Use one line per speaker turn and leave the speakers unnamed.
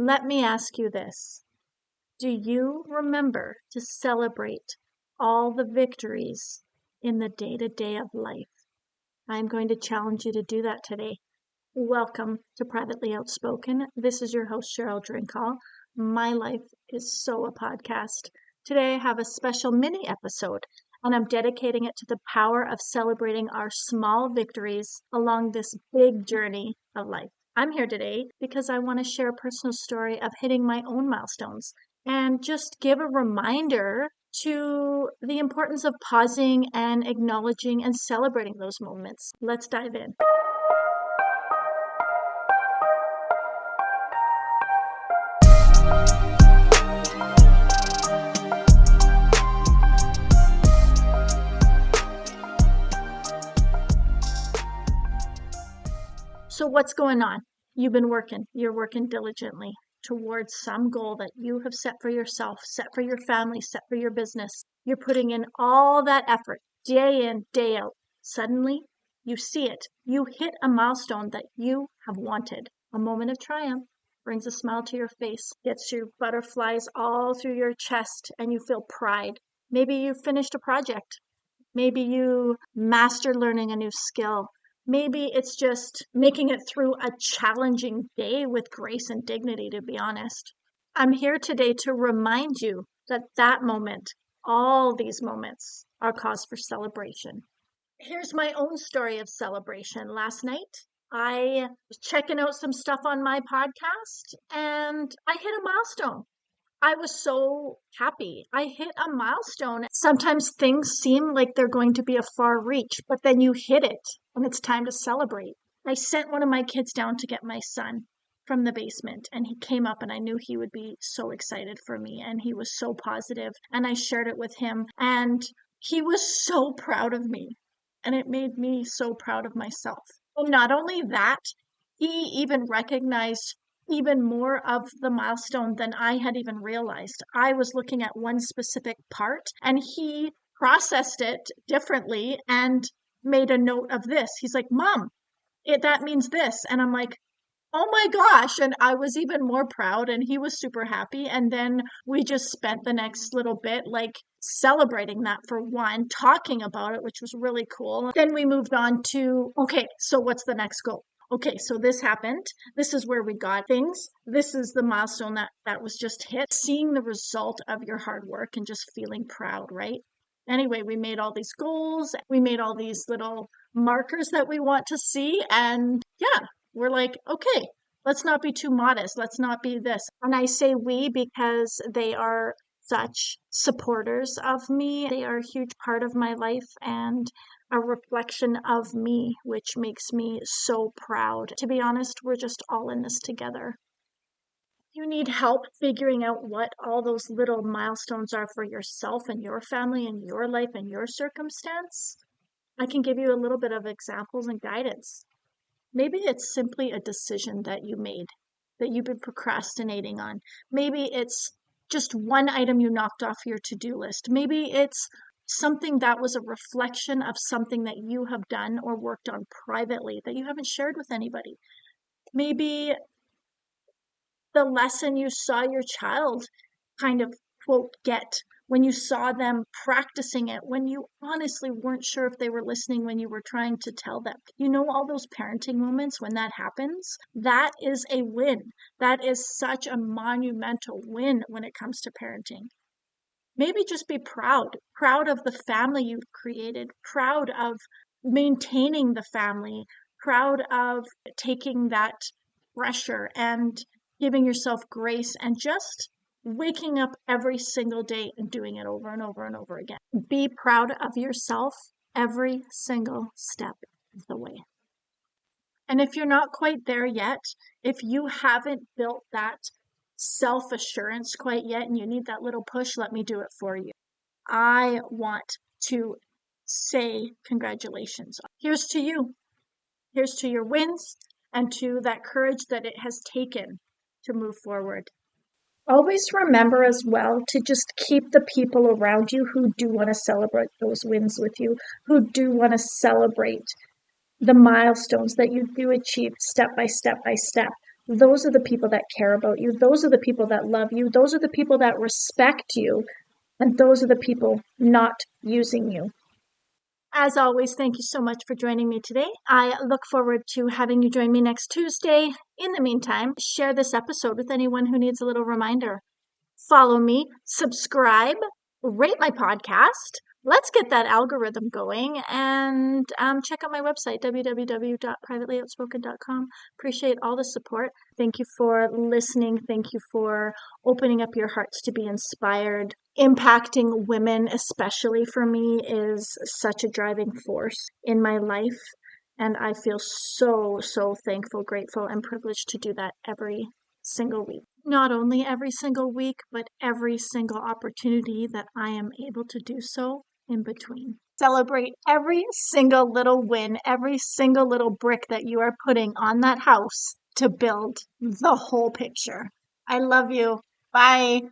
Let me ask you this. Do you remember to celebrate all the victories in the day-to-day of life? I'm going to challenge you to do that today. Welcome to Privately Outspoken. This is your host, Cheryl Drinkall. My life is so a podcast. Today I have a special mini episode, and I'm dedicating it to the power of celebrating our small victories along this big journey of life. I'm here today because I want to share a personal story of hitting my own milestones and just give a reminder to the importance of pausing and acknowledging and celebrating those moments. Let's dive in. So what's going on? You've been working. You're working diligently towards some goal that you have set for yourself, set for your family, set for your business. You're putting in all that effort day in, day out. Suddenly, you see it. You hit a milestone that you have wanted. A moment of triumph brings a smile to your face, gets your butterflies all through your chest, and you feel pride. Maybe you finished a project. Maybe you mastered learning a new skill. Maybe it's just making it through a challenging day with grace and dignity, to be honest. I'm here today to remind you that that moment, all these moments, are cause for celebration. Here's my own story of celebration. Last night, I was checking out some stuff on my podcast and I hit a milestone. I was so happy. I hit a milestone. Sometimes things seem like they're going to be a far reach, but then you hit it and it's time to celebrate. I sent one of my kids down to get my son from the basement and he came up and I knew he would be so excited for me and he was so positive and I shared it with him and he was so proud of me and it made me so proud of myself. And not only that, he even recognized even more of the milestone than I had even realized. I was looking at one specific part and he processed it differently and made a note of this. He's like, Mom, that means this. And I'm like, oh my gosh. And I was even more proud and he was super happy. And then we just spent the next little bit like celebrating that for one, talking about it, which was really cool. Then we moved on to, okay, so what's the next goal? Okay, so this happened. This is where we got things. This is the milestone that was just hit. Seeing the result of your hard work and just feeling proud, right? Anyway, we made all these goals. We made all these little markers that we want to see. And yeah, we're like, okay, let's not be too modest. Let's not be this. And I say we because they are such supporters of me. They are a huge part of my life and a reflection of me, which makes me so proud. To be honest, we're just all in this together. You need help figuring out what all those little milestones are for yourself and your family and your life and your circumstance. I can give you a little bit of examples and guidance. Maybe it's simply a decision that you made that you've been procrastinating on. Maybe it's just one item you knocked off your to-do list. Maybe it's something that was a reflection of something that you have done or worked on privately that you haven't shared with anybody. Maybe the lesson you saw your child kind of, quote, get when you saw them practicing it, when you honestly weren't sure if they were listening when you were trying to tell them. You know, all those parenting moments when that happens, that is a win. That is such a monumental win when it comes to parenting. Maybe just be proud of the family you've created, proud of maintaining the family, proud of taking that pressure and giving yourself grace and just waking up every single day and doing it over and over and over again. Be proud of yourself every single step of the way. And if you're not quite there yet, if you haven't built that self-assurance quite yet and you need that little push, let me do it for you. I want to say congratulations. Here's to you. Here's to your wins and to that courage that it has taken to move forward. Always remember as well to just keep the people around you who do want to celebrate those wins with you, who do want to celebrate the milestones that you do achieve step by step by step. those are the people that care about you. Those are the people that love you. Those are the people that respect you. And those are the people not using you. As always, thank you so much for joining me today. I look forward to having you join me next Tuesday. In the meantime, share this episode with anyone who needs a little reminder. Follow me, subscribe, rate my podcast. Let's get that algorithm going, and check out my website, www.privatelyoutspoken.com. Appreciate all the support. Thank you for listening. Thank you for opening up your hearts to be inspired. Impacting women, especially for me, is such a driving force in my life. And I feel so, so thankful, grateful, and privileged to do that every single week. Not only every single week, but every single opportunity that I am able to do so in between. Celebrate every single little win, every single little brick that you are putting on that house to build the whole picture. I love you. Bye.